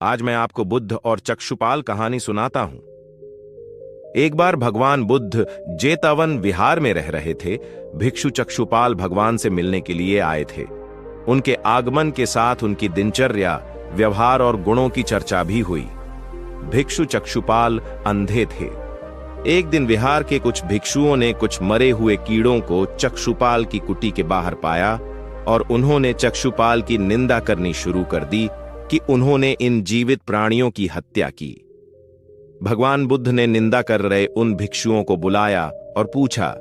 आज मैं आपको बुद्ध और चक्षुपाल कहानी सुनाता हूं। एक बार भगवान बुद्ध जेतवन विहार में रह रहे थे। भिक्षु चक्षुपाल भगवान से मिलने के लिए आए थे। उनके आगमन के साथ उनकी दिनचर्या, व्यवहार और गुणों की चर्चा भी हुई। भिक्षु चक्षुपाल अंधे थे। एक दिन विहार के कुछ भिक्षुओं ने कुछ मरे हुए कीड़ों को चक्षुपाल की कुटी के बाहर पाया और उन्होंने चक्षुपाल की निंदा करनी शुरू कर दी कि उन्होंने इन जीवित प्राणियों की हत्या की। भगवान बुद्ध ने निंदा कर रहे उन भिक्षुओं को बुलाया और पूछा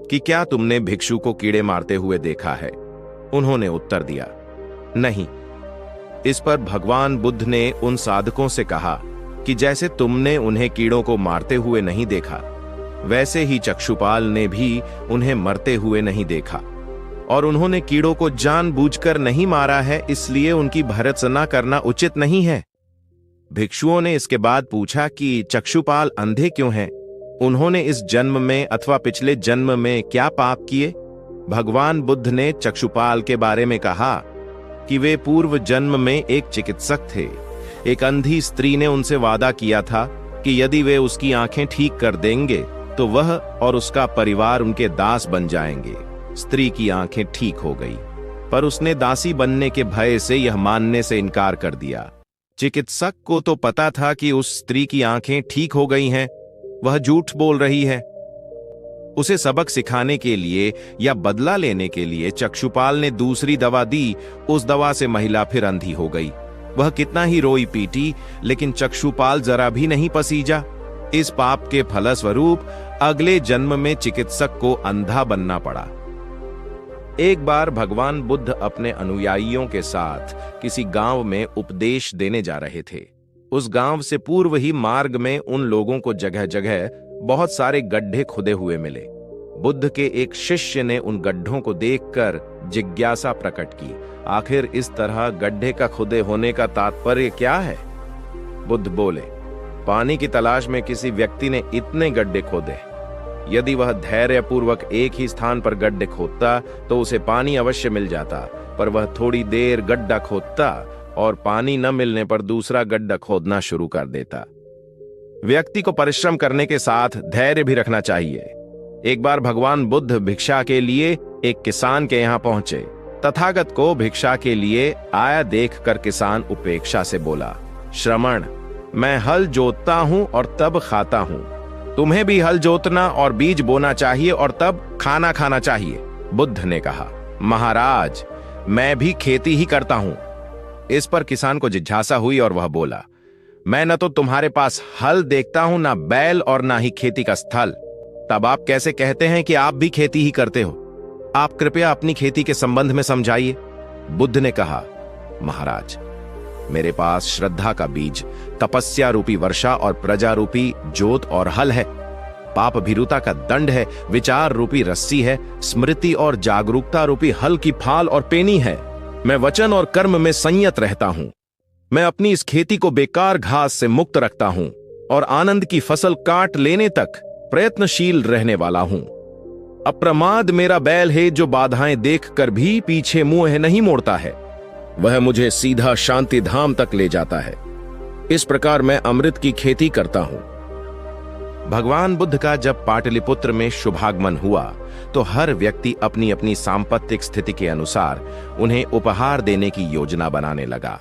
कि क्या तुमने भिक्षु को कीड़े मारते हुए देखा है? उन्होंने उत्तर दिया, नहीं। इस पर भगवान बुद्ध ने उन साधकों से कहा कि जैसे तुमने उन्हें कीड़ों को मारते हुए नहीं देखा, वैसे ही चक्षुपाल ने भी उन्हें मरते हुए नहीं देखा, और उन्होंने कीड़ों को जानबूझकर नहीं मारा है, इसलिए उनकी भर्त्सना करना उचित नहीं है। भिक्षुओं ने इसके बाद पूछा कि चक्षुपाल अंधे क्यों हैं? उन्होंने इस जन्म में अथवा पिछले जन्म में क्या पाप किए? भगवान बुद्ध ने चक्षुपाल के बारे में कहा कि वे पूर्व जन्म में एक चिकित्सक थे। एक अंधी स्त्री ने उनसे वादा किया था कि यदि वे उसकी आंखें ठीक कर देंगे तो वह और उसका परिवार उनके दास बन जाएंगे। स्त्री की आंखें ठीक हो गई, पर उसने दासी बनने के भय से यह मानने से इनकार कर दिया। चिकित्सक को तो पता था कि उस स्त्री की आंखें ठीक हो गई हैं, वह झूठ बोल रही है। उसे सबक सिखाने के लिए या बदला लेने के लिए चक्षुपाल ने दूसरी दवा दी। उस दवा से महिला फिर अंधी हो गई। वह कितना ही रोई पीटी, लेकिन चक्षुपाल जरा भी नहीं पसीजा। इस पाप के फलस्वरूप अगले जन्म में चिकित्सक को अंधा बनना पड़ा। एक बार भगवान बुद्ध अपने अनुयायियों के साथ किसी गांव में उपदेश देने जा रहे थे। उस गांव से पूर्व ही मार्ग में उन लोगों को जगह जगह बहुत सारे गड्ढे खुदे हुए मिले। बुद्ध के एक शिष्य ने उन गड्ढों को देखकर जिज्ञासा प्रकट की, आखिर इस तरह गड्ढे का खुदे होने का तात्पर्य क्या है? बुद्ध बोले, पानी की तलाश में किसी व्यक्ति ने इतने गड्ढे खोदे। यदि वह धैर्यपूर्वक एक ही स्थान पर गड्ढे खोदता तो उसे पानी अवश्य मिल जाता, पर वह थोड़ी देर गड्ढा खोदता और पानी न मिलने पर दूसरा गड्ढा खोदना शुरू कर देता। व्यक्ति को परिश्रम करने के साथ धैर्य भी रखना चाहिए। एक बार भगवान बुद्ध भिक्षा के लिए एक किसान के यहां पहुंचे। तथागत को भिक्षा के लिए आया देखकर किसान उपेक्षा से बोला, श्रमण, मैं हल जोतता हूं और तब खाता हूं। तुम्हें भी हल जोतना और बीज बोना चाहिए और तब खाना खाना चाहिए। बुद्ध ने कहा, महाराज, मैं भी खेती ही करता हूं। इस पर किसान को जिज्ञासा हुई और वह बोला, मैं न तो तुम्हारे पास हल देखता हूं, ना बैल और ना ही खेती का स्थल। तब आप कैसे कहते हैं कि आप भी खेती ही करते हो? आप कृपया अपनी खेती के संबंध में समझाइए। बुद्ध ने कहा, महाराज, मेरे पास श्रद्धा का बीज, तपस्या रूपी वर्षा और प्रजा रूपी जोत और हल है। पाप भीरुता का दंड है, विचार रूपी रस्सी है, स्मृति और जागरूकता रूपी हल की फाल और पेनी है। मैं वचन और कर्म में संयत रहता हूं। मैं अपनी इस खेती को बेकार घास से मुक्त रखता हूं और आनंद की फसल काट लेने तक प्रयत्नशील रहने वाला हूं। अप्रमाद मेरा बैल है जो बाधाएं देखकर भी पीछे मुंह नहीं मोड़ता है। वह मुझे सीधा शांति धाम तक ले जाता है। इस प्रकार मैं अमृत की खेती करता हूं। भगवान बुद्ध का जब पाटलिपुत्र में शुभागमन हुआ तो हर व्यक्ति अपनी अपनी सांपत्तिक स्थिति के अनुसार उन्हें उपहार देने की योजना बनाने लगा।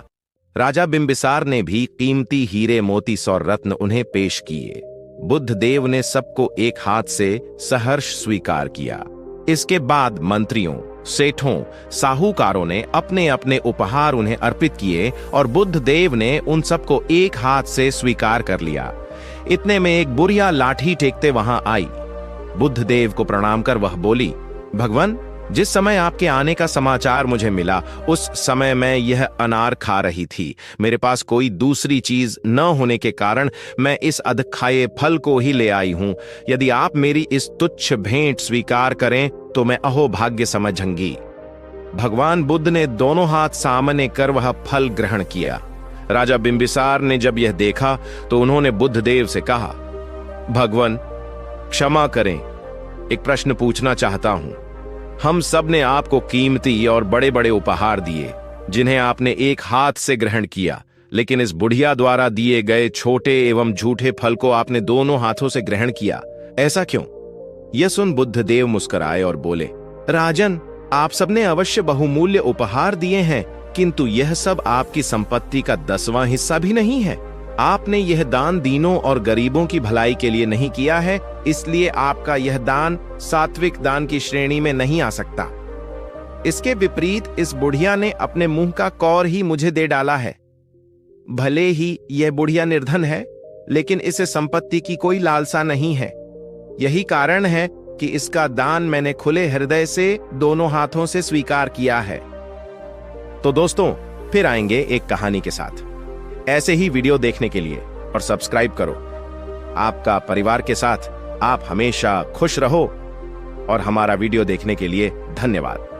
राजा बिंबिसार ने भी कीमती हीरे, मोती और रत्न उन्हें पेश किए। बुद्ध देव ने सबको एक हाथ से सहर्ष स्वीकार किया। इसके बाद मंत्रियों, सेठों, साहूकारों ने अपने अपने उपहार उन्हें अर्पित किए और बुद्ध देव ने उन सबको एक हाथ से स्वीकार कर लिया। इतने में एक बुढ़िया लाठी टेकते वहां आई। बुद्ध देव को प्रणाम कर वह बोली, भगवान, जिस समय आपके आने का समाचार मुझे मिला उस समय मैं यह अनार खा रही थी। मेरे पास कोई दूसरी चीज न होने के कारण मैं इस अधखाए फल को ही ले आई हूं। यदि आप मेरी इस तुच्छ भेंट स्वीकार करें तो मैं अहोभाग्य समझूंगी। भगवान बुद्ध ने दोनों हाथ सामने कर वह फल ग्रहण किया। राजा बिंबिसार ने जब यह देखा तो उन्होंने बुद्ध देव से कहा, भगवान, क्षमा करें, एक प्रश्न पूछना चाहता हूं। हम सब ने आपको कीमती और बड़े बड़े उपहार दिए जिन्हें आपने एक हाथ से ग्रहण किया, लेकिन इस बुढ़िया द्वारा दिए गए छोटे एवं झूठे फल को आपने दोनों हाथों से ग्रहण किया, ऐसा क्यों? यह सुन बुद्धदेव मुस्कुराए और बोले, राजन, आप सबने अवश्य बहुमूल्य उपहार दिए हैं, किंतु यह सब आपकी संपत्ति का 10वां हिस्सा भी नहीं है। आपने यह दान दीनों और गरीबों की भलाई के लिए नहीं किया है, इसलिए आपका यह दान सात्विक दान की श्रेणी में नहीं आ सकता। इसके विपरीत इस बुढ़िया ने अपने मुंह का कौर ही मुझे दे डाला है। भले ही यह बुढ़िया निर्धन है, लेकिन इसे संपत्ति की कोई लालसा नहीं है। यही कारण है कि इसका दान मैंने खुले हृदय से दोनों हाथों से स्वीकार किया है। तो दोस्तों, फिर आएंगे एक कहानी के साथ। ऐसे ही वीडियो देखने के लिए और सब्सक्राइब करो। आपका परिवार के साथ आप हमेशा खुश रहो और हमारा वीडियो देखने के लिए धन्यवाद।